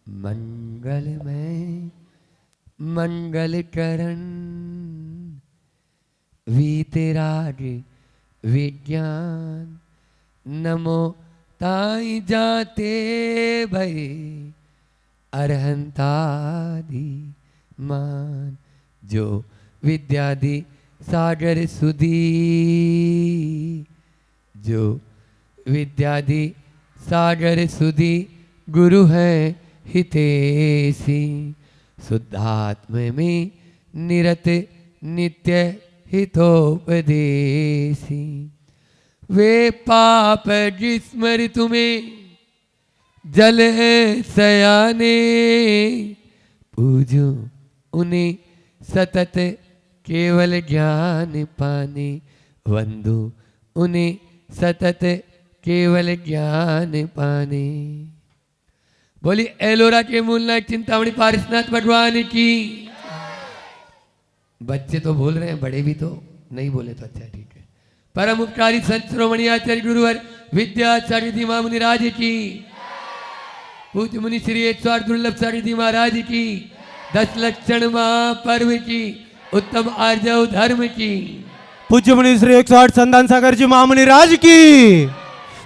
मंगलमय मंगलकरण वीतराग विज्ञान नमो ताई जाते भय अरहंतादि मान जो विद्यादि सागर सुधी जो विद्यादि सागर सुधी गुरु है हितेशी शुद्धात्म में निरत नित्य हितोपदेशी वे पाप जिस्मर तुम्हें जल है सयाने पूजो उन्हें सतत केवल ज्ञान पाने वंदो उन्हें सतत केवल ज्ञान पाने। बोली एलोरा के मूलनायक चिंतामणि पारिसनाथ भगवान की। बच्चे तो बोल रहे हैं, बड़े भी तो नहीं बोले तो अच्छा ठीक है। परम उपकारी संत श्रोमणी आचार्य गुरुवर विद्याचार्य धीमा मुनि राज की। पूज्य मुनि श्री 108 दुर्लभ सारथी महाराज की। 10 लक्षण महापर्व की। उत्तम आर्जव धर्म की। पूज्य मुनि श्री 108 संतान सागर जी महामुनि राज की।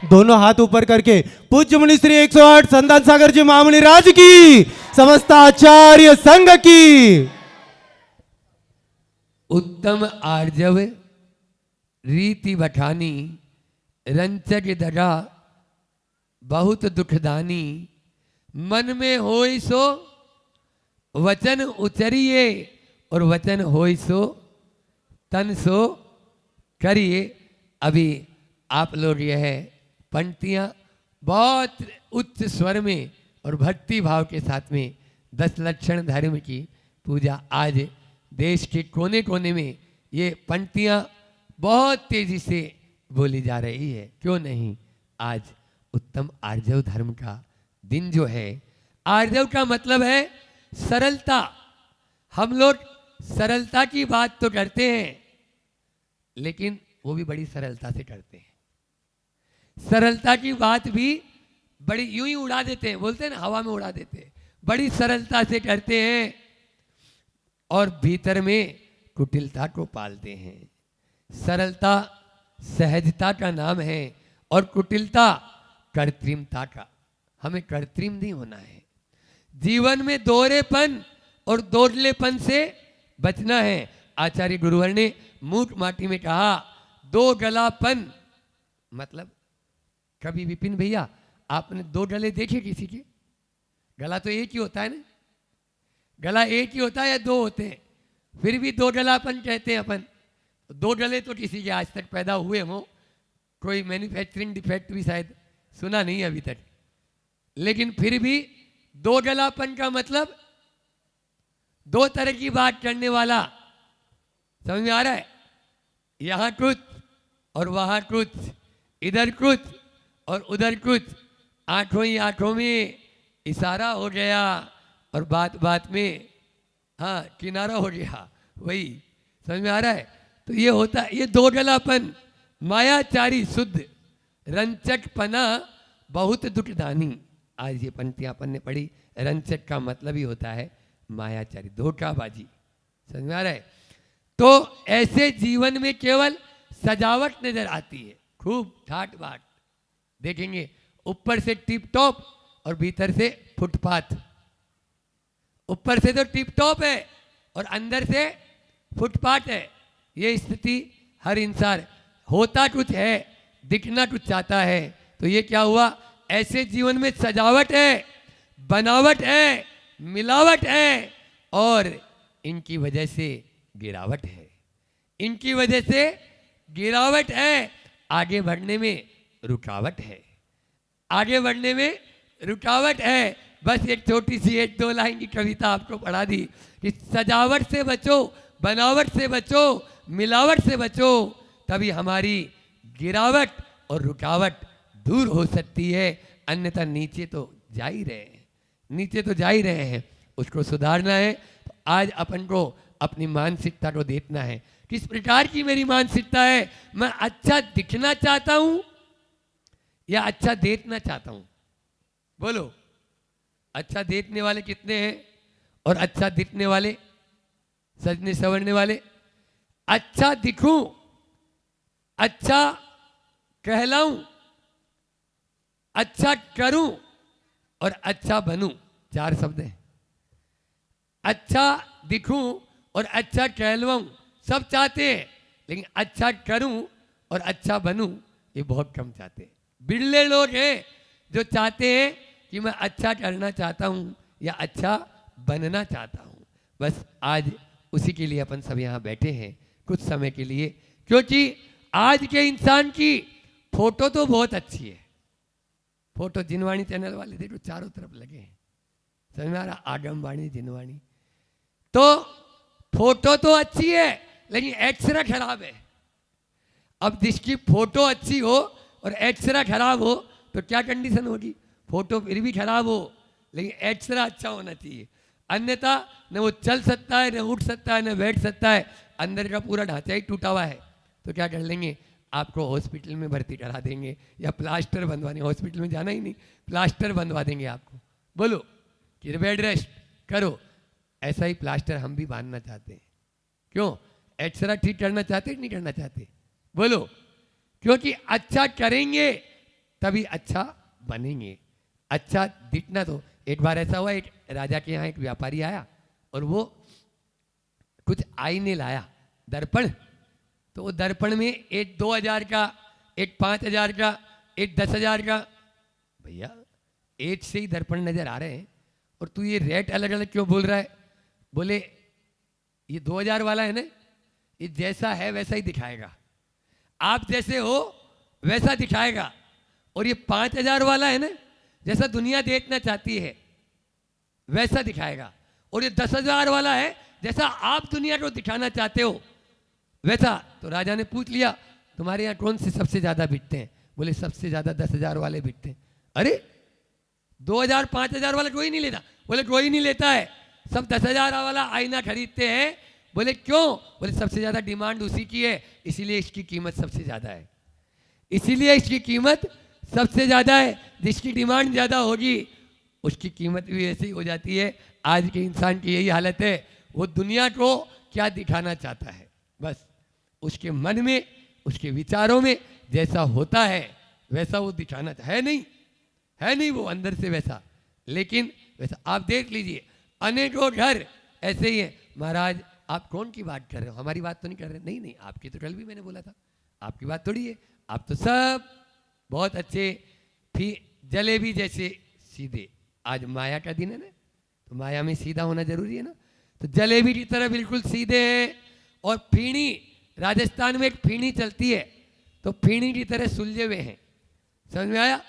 दोनों हाथ ऊपर करके पूज्य मुनि श्री 108 संतान सागर जी महामुनि राज की। समस्त आचार्य संघ की। उत्तम आर्जव रीति बठानी रंचक दगा बहुत दुखदानी मन में होई सो वचन उचरिए और वचन होई सो तन सो करिए। अभी आप लोग यह पंक्तियां बहुत उच्च स्वर में और भक्ति भाव के साथ में 10 लक्षण धर्म की पूजा आज देश के कोने कोने में ये पंक्तियां बहुत तेजी से बोली जा रही है। क्यों नहीं, आज उत्तम आर्जव धर्म का दिन जो है। आर्जव का मतलब है सरलता। हम लोग सरलता की बात तो करते हैं लेकिन वो भी बड़ी सरलता से करते हैं। सरलता की बात भी बड़ी यूं ही उड़ा देते हैं, बोलते हैं ना हवा में उड़ा देते हैं, बड़ी सरलता से करते हैं और भीतर में कुटिलता को पालते हैं। सरलता सहजता का नाम है और कुटिलता कृत्रिमता का। हमें कृत्रिम नहीं होना है। जीवन में दोहरेपन और दोगलेपन से बचना है। आचार्य गुरुवर ने मूक माटी में कहा दो गलापन मतलब कभी विपिन भैया आपने 2 गले देखे किसी के? गला तो एक ही होता है ना, गला एक ही होता है या 2 होते हैं? फिर भी 2 गलापन कहते हैं अपन। 2 गले तो किसी के आज तक पैदा हुए हो, कोई मैन्युफैक्चरिंग डिफेक्ट भी शायद सुना नहीं अभी तक। लेकिन फिर भी 2 गलापन का मतलब 2 तरह की बात करने वाला। समझ में आ रहा है? यहाँ कुछ और वहाँ कुछ, इधर कुछ और उधर कुछ, आंखों ही आंखों में इशारा हो गया और बात बात में हाँ किनारा हो गया। वही समझ में आ रहा है? तो ये होता है, ये 2 गलापन। मायाचारी शुद्ध रंचक पना बहुत दुखदानी। आज ये पंक्तियां अपन ने पढ़ी। रंचक का मतलब ही होता है मायाचारी, धोखाबाजी। समझ में आ रहा है? तो ऐसे जीवन में केवल सजावट नजर आती है, खूब ठाट बाट देखेंगे, ऊपर से टिप टॉप और भीतर से फुटपाथ। ऊपर से तो टिप टॉप है और अंदर से फुटपाथ है। ये स्थिति हर इंसान, होता कुछ है दिखना कुछ चाहता है। तो ये क्या हुआ? ऐसे जीवन में सजावट है, बनावट है, मिलावट है और इनकी वजह से गिरावट है। इनकी वजह से गिरावट है। आगे बढ़ने में रुकावट है। आगे बढ़ने में रुकावट है। बस एक छोटी सी 1-2 लाइन की कविता आपको पढ़ा दी कि सजावट से बचो, बनावट से बचो, मिलावट से बचो, तभी हमारी गिरावट और रुकावट दूर हो सकती है। अन्यथा नीचे तो जा ही रहे हैं, नीचे तो जा ही रहे हैं। उसको सुधारना है। तो आज अपन को अपनी मानसिकता को देखना है। किस प्रकार की मेरी मानसिकता है? मैं अच्छा दिखना चाहता हूं या अच्छा देखना चाहता हूं? बोलो। अच्छा देखने वाले कितने हैं और अच्छा दिखने वाले, सजने संवरने वाले? अच्छा दिखूं, अच्छा कहलाऊं, अच्छा करूं और अच्छा बनूं, 4 शब्द हैं। अच्छा दिखूं और अच्छा कहलवाऊं सब चाहते हैं, लेकिन अच्छा करूं और अच्छा बनूं ये बहुत कम चाहते हैं। बिरले लोग हैं जो चाहते हैं कि मैं अच्छा करना चाहता हूं या अच्छा बनना चाहता हूं। बस आज उसी के लिए अपन सब यहाँ बैठे हैं कुछ समय के लिए, क्योंकि आज के इंसान की फोटो तो बहुत अच्छी है। फोटो जिनवाणी चैनल वाले देखो चारों तरफ लगे हैं, समझ में आ रहा? आगमवाणी, जिनवाणी, तो फोटो तो अच्छी है लेकिन एक्सरा खराब है। अब जिसकी फोटो अच्छी हो और एक्सरा खराब हो तो क्या कंडीशन होगी? फोटो फिर भी खराब हो लेकिन एक्सरा अच्छा होना चाहिए, अन्यथा न वो चल सकता है, न उठ सकता है, न बैठ सकता है, अंदर का पूरा ढांचा ही टूटा हुआ है। तो क्या कर लेंगे? आपको हॉस्पिटल में भर्ती करा देंगे या प्लास्टर बनवाने, हॉस्पिटल में जाना ही नहीं, प्लास्टर बनवा देंगे आपको। बोलो कि बेड रेस्ट करो। ऐसा ही प्लास्टर हम भी बांधना चाहते हैं। क्यों? एक्सरा ठीक करना चाहते नहीं करना चाहते? बोलो, क्योंकि अच्छा करेंगे तभी अच्छा बनेंगे। अच्छा दिखना, तो एक बार ऐसा हुआ, एक राजा के यहाँ एक व्यापारी आया और वो कुछ आईने लाया, दर्पण। तो वो दर्पण में एक 2000 का, एक 5000 का, एक 10,000 का। भैया एक से ही दर्पण नजर आ रहे हैं और तू ये रेट अलग अलग क्यों बोल रहा है? बोले ये 2000 वाला है ना, ये जैसा है वैसा ही दिखाएगा, आप जैसे हो वैसा दिखाएगा। और ये 5000 वाला है ना, जैसा दुनिया देखना चाहती है वैसा दिखाएगा। और ये 10,000 वाला है, जैसा आप दुनिया को दिखाना चाहते हो वैसा। तो राजा ने पूछ लिया, तुम्हारे यहाँ कौन से सबसे ज्यादा बिकते हैं? बोले सबसे ज्यादा 10,000 वाले बिकते हैं। अरे 2000 5000 वाला कोई नहीं लेता? बोले कोई नहीं लेता है, सब 10,000 वाला आईना खरीदते हैं। बोले क्यों? बोले सबसे ज्यादा डिमांड उसी की है, इसीलिए इसकी कीमत सबसे ज्यादा है, इसीलिए इसकी कीमत सबसे ज्यादा है। जिसकी डिमांड ज्यादा होगी उसकी कीमत भी ऐसे ही हो जाती है। आज के इंसान की यही हालत है, वो दुनिया को क्या दिखाना चाहता है, बस उसके मन में, उसके विचारों में जैसा होता है वैसा वो दिखाना है नहीं, है नहीं वो अंदर से वैसा। लेकिन वैसा आप देख लीजिए, अनेकों घर ऐसे ही है। महाराज आप कौन की बात कर रहे हो? हमारी बात तो नहीं कर रहे? नहीं नहीं, आपकी तो कल भी मैंने बोला था, आपकी बात थोड़ी है। आप तो सब बहुत अच्छे, जलेबी जैसे सीधे। आज माया का दिन है ना, तो माया में सीधा होना जरूरी है ना। तो जलेबी की तरह बिल्कुल सीधे हैं। और फीणी, राजस्थान में एक फीणी चलती है, तो फीणी की तरह सुलझे हुए हैं। समझ में आया?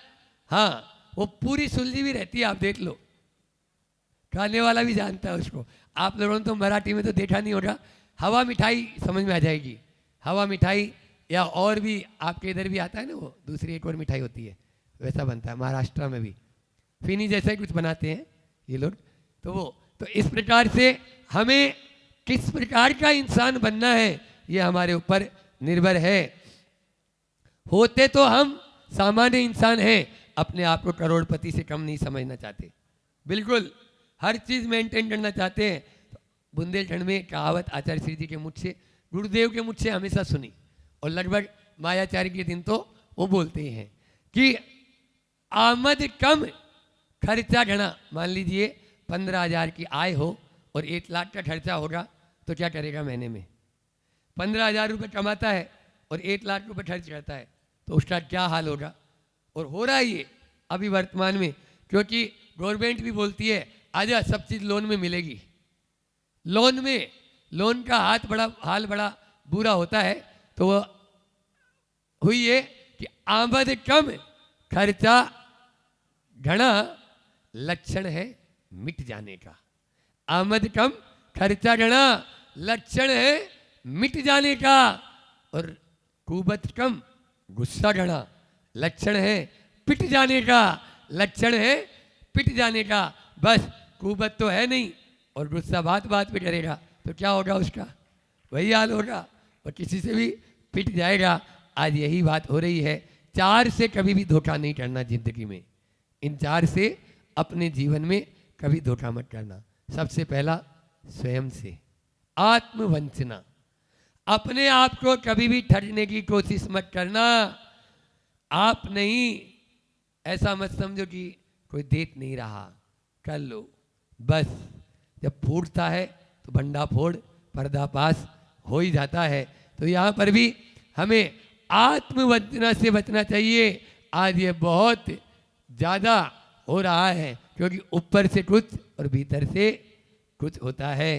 हाँ, वो पूरी सुलझी हुई रहती है, आप देख लो, खाने वाला भी जानता है उसको। आप लोगों ने तो मराठी में तो देखा नहीं होगा, हवा मिठाई समझ में आ जाएगी। हवा मिठाई, या और भी आपके इधर भी आता है ना, वो दूसरी एक और मिठाई होती है, वैसा बनता है महाराष्ट्र में भी, फीनी जैसा ही कुछ बनाते हैं ये लोग। तो वो, तो इस प्रकार से हमें किस प्रकार का इंसान बनना है ये हमारे ऊपर निर्भर है। होते तो हम सामान्य इंसान हैं, अपने आप को करोड़पति से कम नहीं समझना चाहते, बिल्कुल हर चीज मेंटेन करना चाहते हैं। बुंदेलखंड में कहावत आचार्य श्री जी के मुझ से, गुरुदेव के मुझ से हमेशा सुनी, और लगभग मायाचार्य के दिन तो वो बोलते ही हैं कि आमद कम खर्चा घना। मान लीजिए 15,000 की आय हो और 1 लाख का खर्चा होगा, तो क्या करेगा महीने में? 15,000 रुपये कमाता है और 1 लाख रुपये खर्च करता है, तो उसका क्या हाल होगा? और हो रहा है ये अभी वर्तमान में, क्योंकि गवर्नमेंट भी बोलती है आजा सब चीज़ लोन में मिलेगी। लोन में, लोन का हाल बड़ा बुरा होता है। तो वो हुई है कि आमद कम खर्चा घना, लक्षण है मिट जाने का। आमद कम खर्चा घना, लक्षण है मिट जाने का। और कुबत कम गुस्सा घना, लक्षण है पिट जाने का, लक्षण है पिट जाने का। बस कुबत तो है नहीं और गुस्सा बात बात पे करेगा, तो क्या होगा उसका? वही हाल होगा, और किसी से भी पिट जाएगा। आज यही बात हो रही है। 4 से कभी भी धोखा नहीं करना जिंदगी में, इन 4 से अपने जीवन में कभी धोखा मत करना। सबसे पहला स्वयं से आत्मवंचना, अपने आप को कभी भी ठगने की कोशिश मत करना। आप नहीं, ऐसा मत समझो कि कोई देख नहीं रहा, कर लो बस। जब फूटता है तो भंडा फोड़, पर्दापाश हो ही जाता है। तो यहाँ पर भी हमें आत्मवंचना से बचना चाहिए। आज ये बहुत ज़्यादा हो रहा है, क्योंकि ऊपर से कुछ और भीतर से कुछ होता है।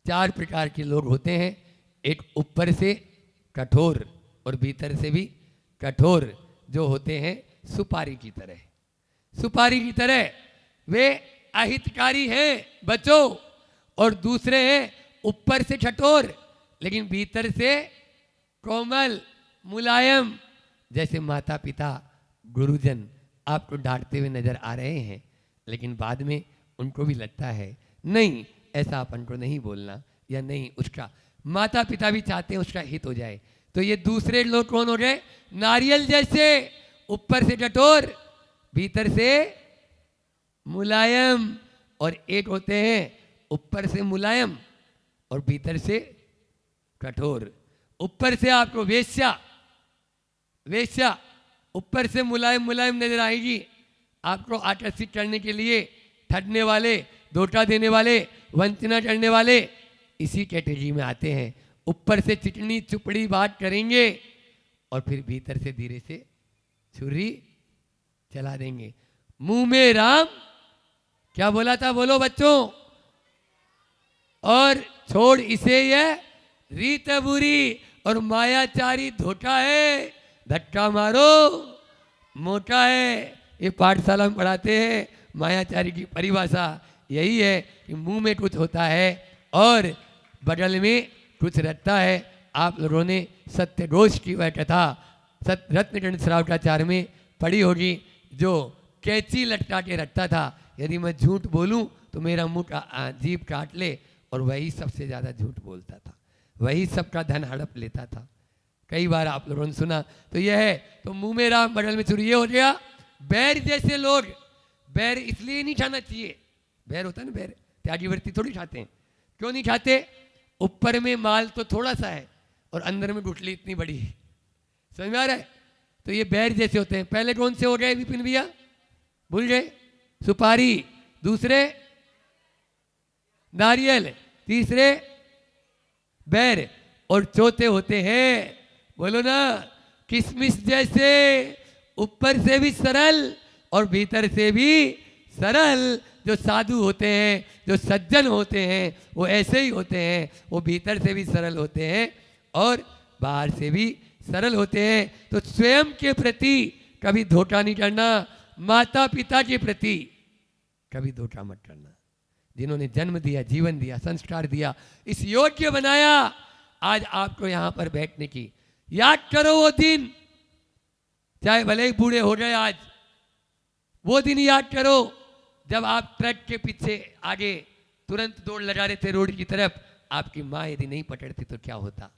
4 प्रकार के लोग होते हैं, एक ऊपर से कठोर और भीतर से भी कठोर, जो होते हैं सुपारी की तरह। सुपारी की तरह वे अहितकारी हैं बच्चों, और दूसरे हैं ऊपर से कठोर लेकिन भीतर से कोमल मुलायम। जैसे माता पिता गुरुजन आपको डांटते हुए नजर आ रहे हैं, लेकिन बाद में उनको भी लगता है नहीं, ऐसा अपन को नहीं बोलना, या नहीं, उसका माता पिता भी चाहते हैं उसका हित हो जाए। तो ये दूसरे लोग कौन हो गए? नारियल जैसे, ऊपर से कठोर भीतर से मुलायम। और एक होते हैं ऊपर से मुलायम और भीतर से कठोर। ऊपर से आपको वेश्या वेश्या ऊपर से मुलायम मुलायम नजर आएगी, आपको आकर्षित करने के लिए ठगने वाले, धोखा देने वाले, वंचना करने वाले इसी कैटेगरी में आते हैं। ऊपर से चिकनी चुपड़ी बात करेंगे और फिर भीतर से धीरे से छुरी चला देंगे। मुंह में राम, क्या बोला था बोलो बच्चों? और छोड़ इसे यह रीत बुरी, और मायाचारी धोखा है, धक्का मारो मोटा है। ये पाठशाला में पढ़ाते हैं मायाचारी की परिभाषा यही है कि मुंह में कुछ होता है और बगल में कुछ रखता है। आप लोगों ने सत्यघोष की वह कथा रत्नगण श्रावकाचार्य में पढ़ी होगी, जो कैंची लटका के रखता था, यदि मैं झूठ बोलूं तो मेरा मुंह का जीभ काट ले, और वही सबसे ज़्यादा झूठ बोलता था, वही सबका धन हड़प लेता था। कई बार आप लोगों ने सुना। तो यह है, तो मुंह में राम बगल में छुरी, ये हो गया। बैर जैसे लोग, बैर इसलिए नहीं खाना चाहिए, बैर होता है ना, बैर त्यागीवर्ती थोड़ी खाते हैं। क्यों नहीं खाते? ऊपर में माल तो थोड़ा सा है और अंदर में गुठली इतनी बड़ी है, समझ में आ रहा है? तो ये बैर जैसे होते हैं। पहले कौन से हो गए विपिन भैया, भूल गए? सुपारी, दूसरे नारियल, तीसरे बैर, और चौथे होते हैं, बोलो ना, किशमिश जैसे, ऊपर से भी सरल और भीतर से भी सरल। जो साधु होते हैं, जो सज्जन होते हैं, वो ऐसे ही होते हैं, वो भीतर से भी सरल होते हैं और बाहर से भी सरल होते हैं। तो स्वयं के प्रति कभी धोखा नहीं करना, माता पिता के प्रति कभी धोखा मत करना, जिन्होंने जन्म दिया, जीवन दिया, संस्कार दिया, इस योग्य बनाया आज आपको यहाँ पर बैठने की। याद करो वो दिन, चाहे भले ही बूढ़े हो गए आज, वो दिन याद करो जब आप ट्रक के पीछे आगे तुरंत दौड़ लगा रहे थे रोड की तरफ, आपकी माँ यदि नहीं पकड़ती तो क्या होता।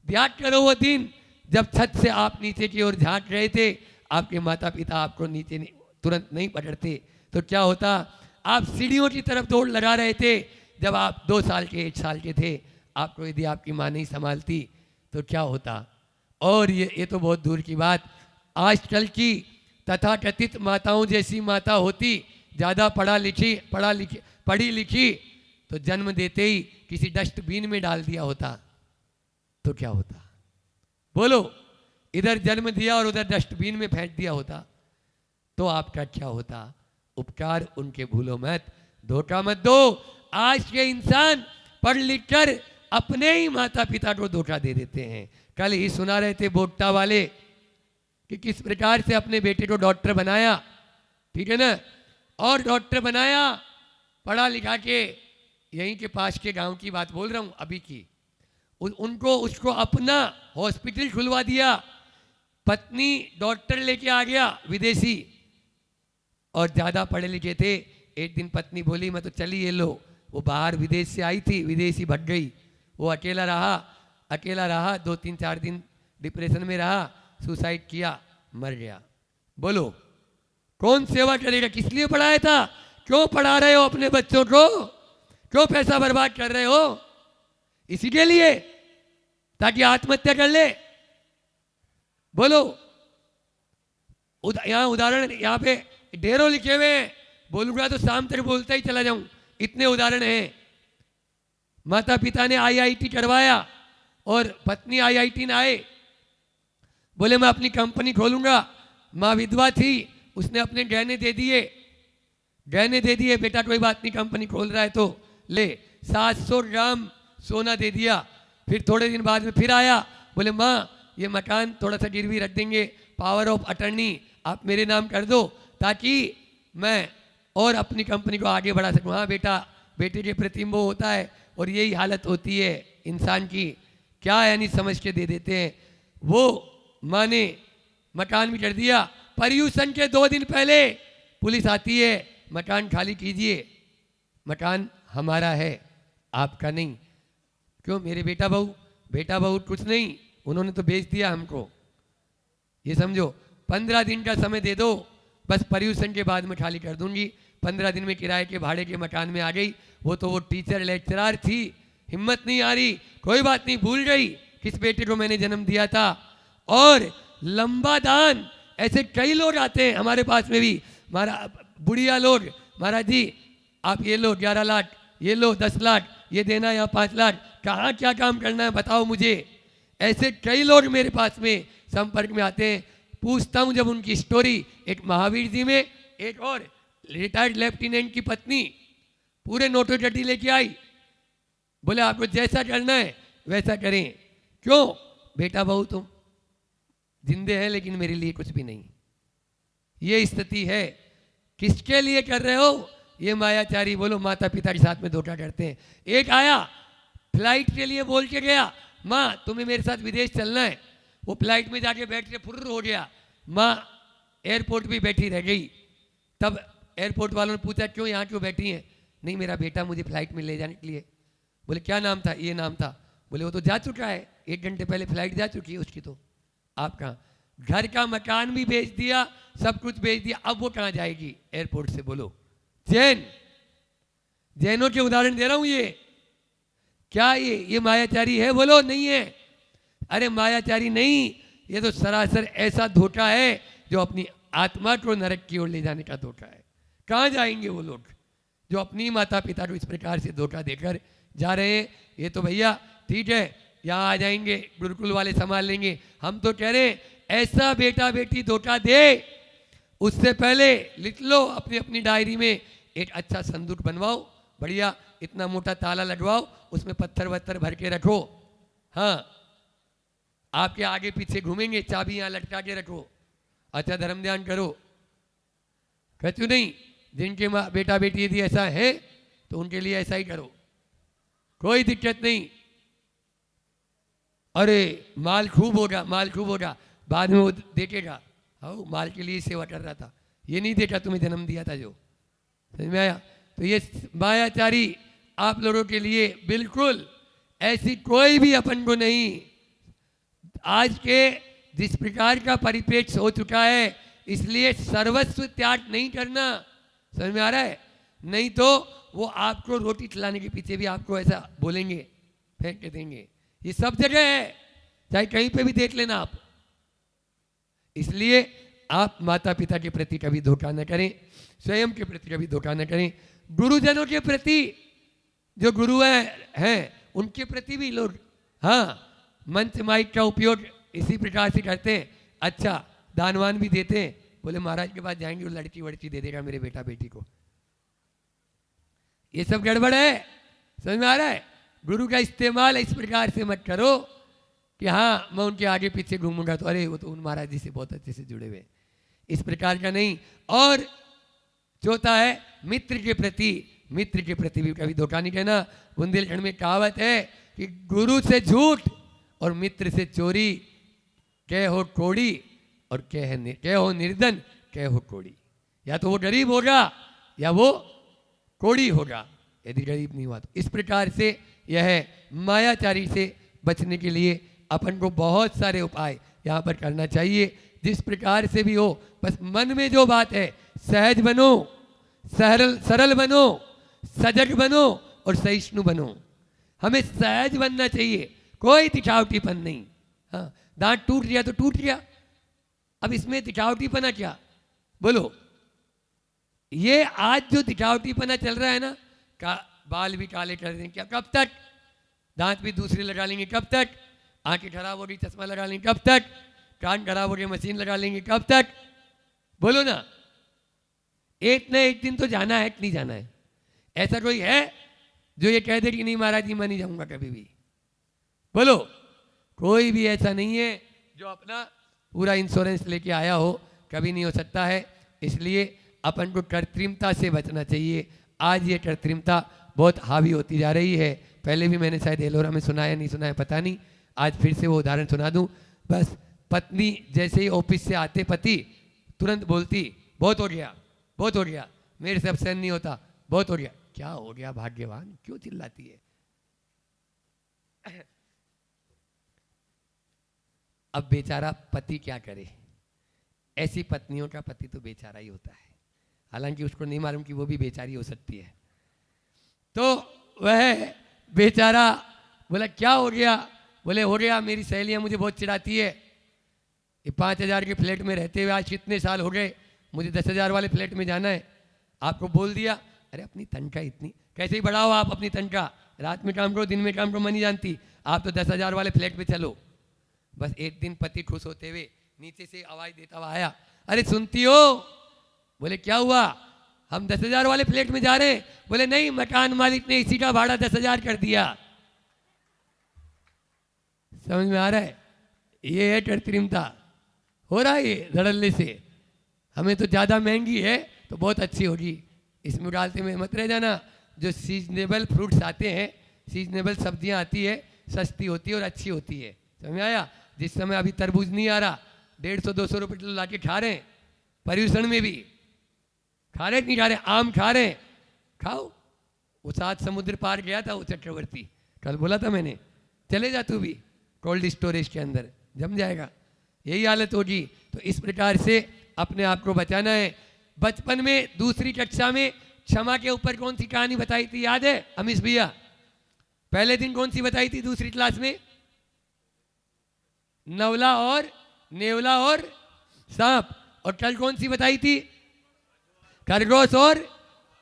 याद करो वो दिन जब छत से आप नीचे की ओर झांक रहे थे, आपके माता पिता आपको नीचे तुरंत नहीं पकड़ते तो क्या होता। आप सीढ़ियों की तरफ दौड़ लगा रहे थे जब आप 2 साल के, 1 साल के थे, आपको यदि आपकी माँ नहीं संभालती तो क्या होता। और ये तो बहुत दूर की बात, आजकल की तथाकथित माताओं जैसी माता होती, ज़्यादा पढ़ी लिखी, तो जन्म देते ही किसी डस्टबिन में डाल दिया होता तो क्या होता। बोलो, इधर जन्म दिया और उधर डस्टबिन में फेंक दिया होता तो आपका क्या होता। उपकार उनके भूलो मत, धोखा मत दो। आज के इंसान पढ़ लिख कर अपने ही माता पिता को धोखा दे देते हैं। कल ही सुना रहे थे बोगटा वाले कि किस प्रकार से अपने बेटे को डॉक्टर बनाया, ठीक है ना, और डॉक्टर बनाया पढ़ा लिखा के, यहीं के पास के गांव की बात बोल रहा हूँ अभी की। उनको उसको अपना हॉस्पिटल खुलवा दिया, पत्नी डॉक्टर लेके आ गया विदेशी, और ज़्यादा पढ़े लिखे थे। एक दिन पत्नी बोली मैं तो चली, ये लो, वो बाहर विदेश से आई थी, विदेशी भग गई, वो अकेला रहा 2-3-4 दिन डिप्रेशन में रहा, सुसाइड किया, मर गया। बोलो, कौन सेवा करेगा? किस लिए पढ़ाया था? क्यों पढ़ा रहे हो अपने बच्चों को? क्यों पैसा बर्बाद कर रहे हो? इसी के लिए, ताकि आत्महत्या कर ले? बोलो। यहाँ उदाहरण, यहाँ पे ढेरों लिखे हुए हैं, बोलूंगा तो शाम तक बोलता ही चला जाऊं, इतने उदाहरण हैं। माता पिता ने आईआईटी करवाया और पत्नी आईआईटी ना आए, बोले मैं अपनी कंपनी खोलूंगा। माँ विधवा थी, उसने अपने गहने दे दिए, बेटा कोई बात नहीं, कंपनी खोल रहा है तो ले। 700 ग्राम सोना दे दिया। फिर थोड़े दिन बाद में फिर आया, बोले माँ ये मकान थोड़ा सा गिरवी रख देंगे, पावर ऑफ अटर्नी आप मेरे नाम कर दो ताकि मैं और अपनी कंपनी को आगे बढ़ा सकूं। हाँ बेटा, बेटे के प्रति मोह होता है और यही हालत होती है इंसान की, क्या यानी समझ के दे देते हैं। वो माँ ने मकान भी कर दिया। पर्यूषण के 2 दिन पहले पुलिस आती है, मकान खाली कीजिए, मकान हमारा है आपका नहीं। क्यों? मेरे बेटा बहू कुछ नहीं, उन्होंने तो बेच दिया हमको। ये समझो, 15 दिन का समय दे दो, बस पर्यूषण के बाद में खाली कर दूंगी। 15 दिन में किराए के भाड़े के मकान में आ गई। वो टीचर लेक्चरर थी, हिम्मत नहीं आ रही, कोई बात नहीं, भूल गई किस बेटे को मैंने जन्म दिया था। और लंबा दान, ऐसे कई लोग आते हैं हमारे पास में भी, बुढ़िया लोग, महाराज जी आप ये लो 11 लाख, ये लो 10 लाख, ये देना यहाँ 5 लाख, कहाँ क्या काम करना है बताओ मुझे। ऐसे कई लोग मेरे पास में संपर्क में आते हैं। पूछता हूँ जब उनकी स्टोरी, एक महावीर जी में एक और रिटायर्ड लेफ्टिनेंट की पत्नी पूरे नोटो चड्डी लेके आई, बोले आपको जैसा करना है वैसा करें। क्यों? बेटा बहू तुम जिंदे हैं लेकिन मेरे लिए कुछ भी नहीं। ये स्थिति है। किसके लिए कर रहे हो? ये मायाचारी। बोलो माता पिता के साथ में धोखा करते हैं। एक आया फ्लाइट के लिए बोल के गया, माँ तुम्हें मेरे साथ विदेश चलना है। वो फ्लाइट में जाके बैठ के फुर्र हो गया, माँ एयरपोर्ट भी बैठी रह गई। तब एयरपोर्ट वालों ने पूछा क्यों, यहाँ क्यों बैठी हैं? नहीं मेरा बेटा मुझे फ्लाइट में ले जाने के लिए। बोले क्या नाम था? ये नाम था। बोले वो तो जा चुका है, 1 घंटे पहले फ्लाइट जा चुकी है उसकी। तो आप कहाँ? घर का मकान भी बेच दिया, सब कुछ बेच दिया, अब वो कहाँ जाएगी एयरपोर्ट से? बोलो। जैनों के उदाहरण दे रहा हूं। ये क्या ये मायाचारी है? बोलो नहीं है। अरे मायाचारी नहीं, ये तो सरासर ऐसा धोखा है जो अपनी आत्मा को नरक की ओर ले जाने का धोखा है। कहाँ जाएंगे वो लोग जो अपनी माता पिता को इस प्रकार से धोखा देकर जा रहे हैं? ये तो भैया ठीक है, यहाँ आ जाएंगे, गुरुकुल वाले संभाल लेंगे। हम तो कह रहे हैं ऐसा बेटा बेटी धोखा दे, उससे पहले लिख लो अपनी अपनी डायरी में, एक अच्छा संदूक बनवाओ, बढ़िया इतना मोटा ताला लगवाओ, उसमें पत्थर वत्थर भर के रखो। हाँ, आपके आगे पीछे घूमेंगे, चाबी यहाँ लटका के रखो। अच्छा धर्म ध्यान करो। कहते नहीं, जिनके माँ बेटा बेटी यदि ऐसा है तो उनके लिए ऐसा ही करो, कोई दिक्कत नहीं। अरे माल खूब होगा, माल खूब होगा, बाद में वो देखेगा हाँ माल के लिए सेवा कर रहा था, ये नहीं देखा तुम्हें जन्म दिया था जो। समझ में आया? तो ये मायाचारी आप लोगों के लिए बिल्कुल ऐसी कोई भी अपन को नहीं। आज के जिस प्रकार का परिप्रेक्ष्य हो चुका है, इसलिए सर्वस्व त्याग नहीं करना। समझ में आ रहा है? नहीं तो वो आपको रोटी खिलाने के पीछे भी आपको ऐसा बोलेंगे, फेंक के देंगे। ये सब जगह है, चाहे कहीं पे भी देख लेना आप। इसलिए आप माता पिता के प्रति कभी धोखा न करें, स्वयं के प्रति कभी धोखा न करें। गुरुजनों के प्रति, जो गुरु हैं उनके प्रति भी लोग हाँ मंच माइक का उपयोग इसी प्रकार से करते हैं। अच्छा दानवान भी देते हैं, बोले महाराज के पास जाएंगे वो लड़की वड़की दे देगा मेरे बेटा बेटी को। ये सब गड़बड़ है। समझ में आ रहा है? गुरु का इस्तेमाल इस प्रकार से मत करो कि हाँ मैं उनके आगे पीछे घूमूंगा तो अरे वो तो उन महाराज जी से बहुत अच्छे से जुड़े हुए, इस प्रकार का नहीं। और चौथा है मित्र के प्रति भी कभी धोखा नहीं कहना। बुंदेलखंड में कहावत है कि गुरु से झूठ और मित्र से चोरी, कह हो कोड़ी और कह हो निर्धन, कह हो कोड़ी। या तो वो गरीब होगा या वो कोड़ी होगा, यदि गरीब नहीं हुआ तो। इस प्रकार से यह मायाचारी से बचने के लिए अपन को बहुत सारे उपाय यहाँ पर करना चाहिए। जिस प्रकार से भी हो, बस मन में जो बात है सहज बनो, सरल सरल बनो, सजग बनो और सहिष्णु बनो। हमें सहज बनना चाहिए, कोई दिखावटीपन नहीं। हाँ, दांत टूट गया तो टूट गया, अब इसमें दिखावटीपना क्या? बोलो। ये आज जो दिखावटीपना चल रहा है ना, बाल भी काले कर देंगे क्या, कब तक? दांत भी दूसरे लगा लेंगे कब तक? आंखें खराब हो रही चश्मा लगा लेंगे कब तक? कान खराब हो रही मशीन लगा लेंगे कब तक? बोलो ना। एक न एक दिन तो जाना है कि नहीं जाना है? ऐसा कोई है जो ये कह दे कि नहीं महाराज जी मैं नहीं जाऊंगा कभी भी? बोलो। कोई भी ऐसा नहीं है जो अपना पूरा इंश्योरेंस लेके आया हो, कभी नहीं हो सकता है। इसलिए अपन को कृत्रिमता से बचना चाहिए। आज ये कृत्रिमता बहुत हावी होती जा रही है। पहले भी मैंने शायद एलोरा में सुनाया, नहीं सुनाया पता नहीं, आज फिर से वो उदाहरण सुना दूं। बस पत्नी जैसे ही ऑफिस से आते पति तुरंत बोलती बहुत हो गया, बहुत हो गया, मेरे से अब सहन नहीं होता, बहुत हो गया। क्या हो गया भाग्यवान, क्यों चिल्लाती है? अब बेचारा पति क्या करे? ऐसी पत्नियों का पति तो बेचारा ही होता है, हालांकि उसको नहीं मालूम कि वो भी बेचारी हो सकती है। तो वह बेचारा बोला क्या हो गया? बोले हो गया, मेरी सहेलियां मुझे बहुत चिढ़ाती है। ये 5,000 के फ्लैट में रहते हुए आज कितने साल हो गए, मुझे 10,000 वाले फ्लैट में जाना है। आपको बोल दिया, अरे अपनी तनख्वाह इतनी, कैसे ही बढ़ाओ आप अपनी तनख्वाह, रात में काम करो दिन में काम करो, मैं नहीं जानती, आप तो 10,000 वाले फ्लैट पे चलो। बस एक दिन पति खुश होते हुए नीचे से आवाज देता हुआ आया, अरे सुनती हो? बोले क्या हुआ? हम 10,000 वाले फ्लैट में जा रहे हैं। बोले नहीं, मकान मालिक ने इसी का भाड़ा 10,000 कर दिया। समझ में आ रहा है? ये है कृत्रिमता। हो रहा है ये धड़ल्ले से। हमें तो ज़्यादा महंगी है तो बहुत अच्छी होगी, इसमें डालते में मत रह जाना। जो सीजनेबल फ्रूट्स आते हैं, सीजनेबल सब्जियां आती है, सस्ती होती है और अच्छी होती है। समझ में आया? जिस समय अभी तरबूज नहीं आ रहा, 150-200 रुपये किलो ला के खा रहे हैं, पर्यूषण में भी खा रहे नहीं खा रहे, आम खा रहे, खाओ। वो 7 समुद्र पार गया था वो चक्रवर्ती, कल बोला था मैंने, चले जा तू भी कोल्ड स्टोरेज के अंदर, जम जाएगा। यही हालत होगी। तो इस प्रकार से अपने आप को बचाना है। बचपन में दूसरी कक्षा में क्षमा के ऊपर कौन सी कहानी बताई थी, याद है अमीश भैया? पहले दिन कौन सी बताई थी दूसरी क्लास में? नवला और नेवला और सांप। और कल कौन सी बताई थी? खरगोश और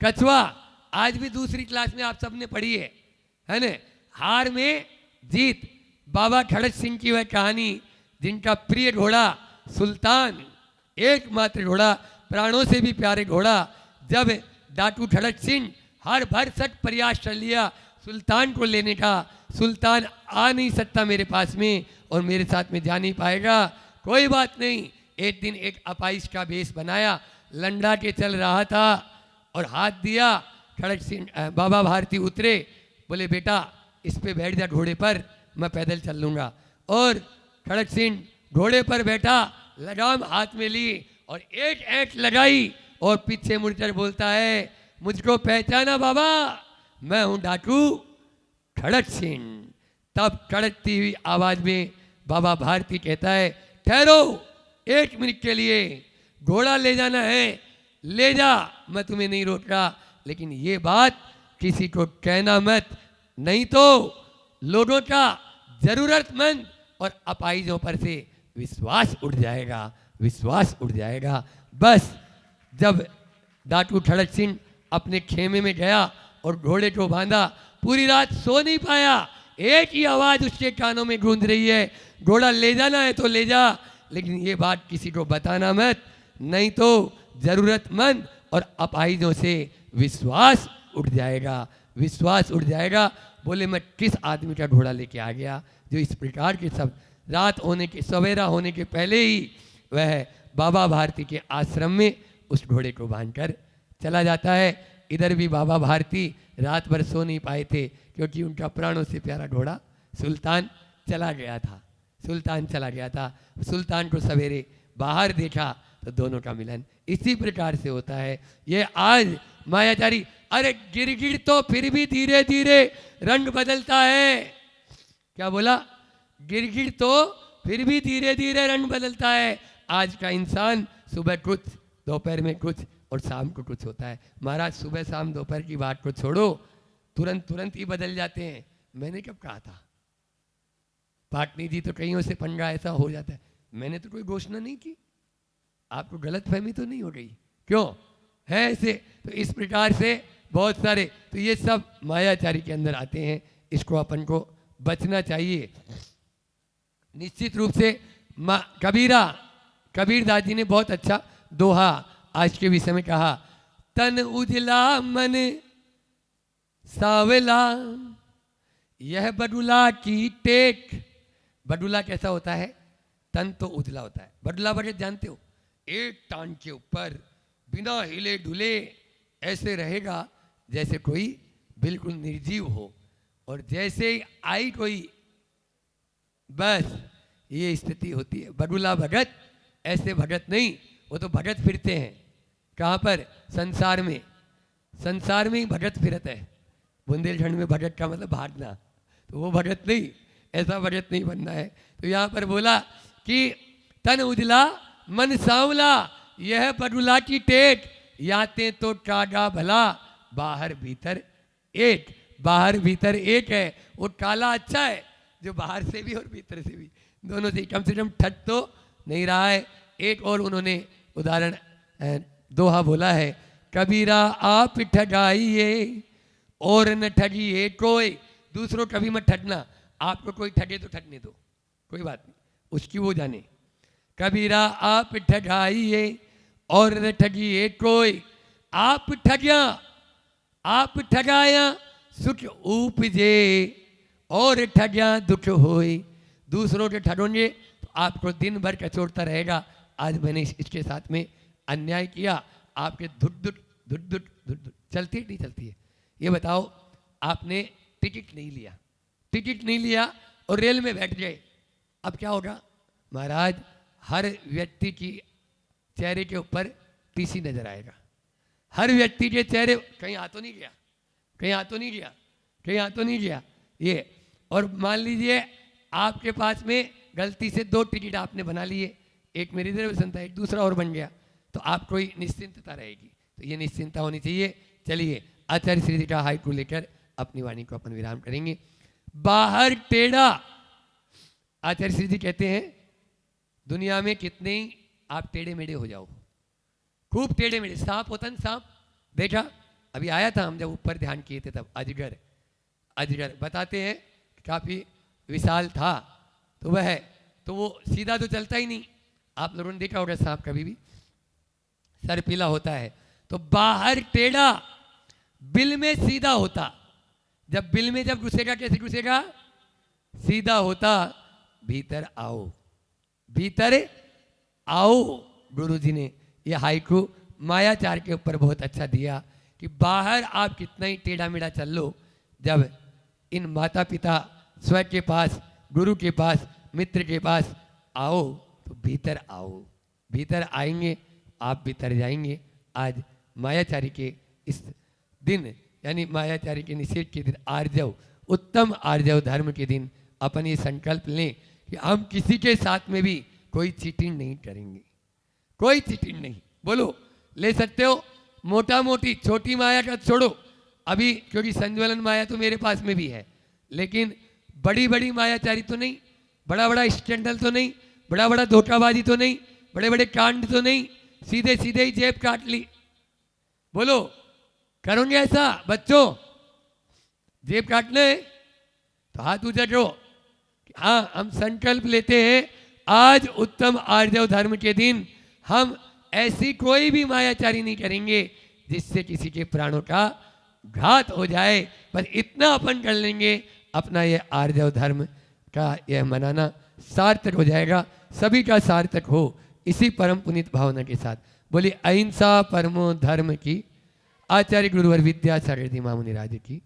कछुआ। आज भी दूसरी क्लास में आप सबने पढ़ी है ना? हार में जीत। बाबा खड़क सिंह की वह कहानी, जिनका प्रिय घोड़ा सुल्तान, एकमात्र घोड़ा, प्राणों से भी प्यारे घोड़ा, जब डाकू खड़क सिंह हर भरसक प्रयास कर लिया सुल्तान को लेने का, सुल्तान आ नहीं सकता मेरे पास में और मेरे साथ में जा नहीं पाएगा। कोई बात नहीं, एक दिन एक अपाइश का भेष बनाया, लंडा के चल रहा था और हाथ दिया। खड़क सिंह बाबा भारती उतरे, बोले बेटा इस पे बैठ जा घोड़े पर, मैं पैदल चल लूँगा। और खड़क सिंह घोड़े पर बैठा, लगाम हाथ में ली और एक ऐंठ लगाई और पीछे मुड़कर बोलता है, मुझको पहचाना बाबा, मैं हूँ डाकू खड़क सिंह। तब कड़कती हुई आवाज में बाबा भारती कहता है, ठहरो 1 मिनट के लिए, घोड़ा ले जाना है ले जा, मैं तुम्हें नहीं रोक रहा, लेकिन ये बात किसी को कहना मत, नहीं तो लोगों का जरूरतमंद और अपाहिजों पर से विश्वास उठ जाएगा, विश्वास उठ जाएगा। बस जब डाकू खड़क सिंह अपने खेमे में गया और घोड़े को बांधा, पूरी रात सो नहीं पाया। एक ही आवाज उसके कानों में गूंज रही है, घोड़ा ले जाना है तो ले जा, लेकिन ये बात किसी को बताना मत, नहीं तो जरूरतमंद और अपाहिजों से विश्वास उठ जाएगा, विश्वास उठ जाएगा। बोले मैं किस आदमी का घोड़ा लेके आ गया जो इस प्रकार के सब रात होने के, सवेरा होने के पहले ही वह बाबा भारती के आश्रम में उस घोड़े को बांधकर चला जाता है। इधर भी बाबा भारती रात भर सो नहीं पाए थे, क्योंकि उनका प्राणों से प्यारा घोड़ा सुल्तान चला गया था, सुल्तान चला गया था। सुल्तान को सवेरे बाहर देखा तो दोनों का मिलन इसी प्रकार से होता है। ये आज मायाचारी, अरे गिरगिट तो फिर भी धीरे धीरे रंग बदलता है। क्या बोला? गिरगिट तो फिर भी धीरे धीरे रंग बदलता है, आज का इंसान सुबह कुछ, दोपहर में कुछ और शाम को कुछ होता है। महाराज सुबह शाम दोपहर की बात को छोड़ो, तुरंत तुरंत ही बदल जाते हैं। मैंने कब कहा था? पाटनी जी तो कईयों से पंगा ऐसा हो जाता है, मैंने तो कोई घोषणा नहीं की। आपको गलत फहमी तो नहीं हो गई? क्यों है ऐसे? तो इस प्रकार से बहुत सारे, तो ये सब मायाचारी के अंदर आते हैं, इसको अपन को बचना चाहिए निश्चित रूप से। कबीर दास जी ने बहुत अच्छा दोहा आज के विषय में कहा, तन उजला मन सावला यह बडुला की टेक। बडुला कैसा होता है? तन तो उजला होता है। बडुला बड़े जानते हो, एक टांग के ऊपर बिना हिले डुले ऐसे रहेगा जैसे कोई बिल्कुल निर्जीव हो, और जैसे ही आई कोई, बस ये स्थिति होती है। बडुला भगत ऐसे भगत नहीं, वो तो भगत फिरते हैं। कहाँ पर? संसार में। संसार में ही भगत फिरत है। बुंदेलखंड में भगत का मतलब भागना, तो वो भगत नहीं, ऐसा भगत नहीं बनना है। तो यहाँ पर बोला कि तन उजला मन सांवला यह बडुला की टेक, याते तो कागा भला बाहर भीतर एक। बाहर भीतर एक है, वो काला अच्छा है जो बाहर से भी और भीतर से भी, दोनों से कम ठग तो नहीं रहा है। एक और उन्होंने उदाहरण दोहा बोला है, कबीरा आप ठगाइए और न ठगिए कोई। दूसरों कभी मत ठगना, आपको कोई ठगे तो ठगने दो, कोई बात नहीं, उसकी वो जाने। कबीरा आप ठगाइए और न ठगिए कोई, आप ठगिया आप ठगाया सुख उपजे और ठगिया दुख होए। दूसरों के ठगोगे तो आपको दिन भर कचोड़ता रहेगा, आज मैंने इसके साथ में अन्याय किया, आपके धुट धुट धुट धुट धुट धुट चलती है नहीं चलती है? ये बताओ, आपने टिकट नहीं लिया, टिकट नहीं लिया और रेल में बैठ गए, अब क्या होगा? महाराज हर व्यक्ति की चेहरे के ऊपर टीसी नजर आएगा। हर व्यक्ति के चेहरे, कहीं आ तो नहीं गया, कहीं आ तो नहीं गया, कहीं आ तो नहीं गया ये। और मान लीजिए आपके पास में गलती से 2 टिकट आपने बना लिए, एक में रिजर्वेशन था, एक दूसरा और बन गया, तो आपको ही निश्चिंतता रहेगी। तो ये निश्चिंता होनी चाहिए। चलिए आचार्य श्री जी का हाई को लेकर अपनी वाणी को अपन विराम करेंगे। बाहर टेढ़ा, आचार्य श्री जी कहते हैं दुनिया में कितने ही आप टेढ़े मेढ़े हो जाओ, खूब टेढ़े मेढ़े, सांप होता ना, सांप देखा अभी आया था, हम जब ऊपर ध्यान किए थे तब, अजगर, अजगर बताते हैं काफी विशाल था, तो वह है, तो वो सीधा तो चलता ही नहीं। आप लोगों ने देखा होगा सांप कभी भी सर पीला होता है। तो बाहर टेढ़ा बिल में सीधा होता, जब बिल में जब घुसेगा कैसे घुसेगा? सीधा होता। भीतर आओ, भीतर आओ। गुरु जी ने ये हाइकू मायाचार के ऊपर बहुत अच्छा दिया कि बाहर आप कितना ही टेढ़ा मेढ़ा चल लो, जब इन माता पिता स्वयं के पास, गुरु के पास, मित्र के पास आओ तो भीतर आओ। भीतर आएंगे आप भीतर जाएंगे। आज मायाचारी के इस दिन, यानी मायाचारी के निषेध के दिन, आर्जव, उत्तम आर्जव धर्म के दिन, अपन ये संकल्प लें कि हम किसी के साथ में भी कोई चीटिंग नहीं करेंगे, कोई चीटिंग नहीं। बोलो, ले सकते हो? मोटा मोटी छोटी माया का छोड़ो अभी, क्योंकि संज्वलन माया तो मेरे पास में भी है, लेकिन बड़ी बड़ी मायाचारी तो नहीं, बड़ा बड़ा स्कैंडल तो नहीं, बड़ा बड़ा धोखाबाजी तो नहीं, बड़े बड़े कांड तो नहीं, सीधे सीधे ही जेब काट ली। बोलो, करोगे ऐसा बच्चों? जेब काटने तो हाथ ऊंचा करो। हाँ, हम संकल्प लेते हैं आज उत्तम आर्जव धर्म के दिन हम ऐसी कोई भी मायाचारी नहीं करेंगे जिससे किसी के प्राणों का घात हो जाए। पर इतना अपन कर लेंगे, अपना ये आर्जव धर्म का यह मनाना सार्थक हो जाएगा, सभी का सार्थक हो, इसी परम पुनीत भावना के साथ। बोलिए अहिंसा परमो धर्म की, आचार्य गुरुवर विद्यासागर जी महामुनि राज की।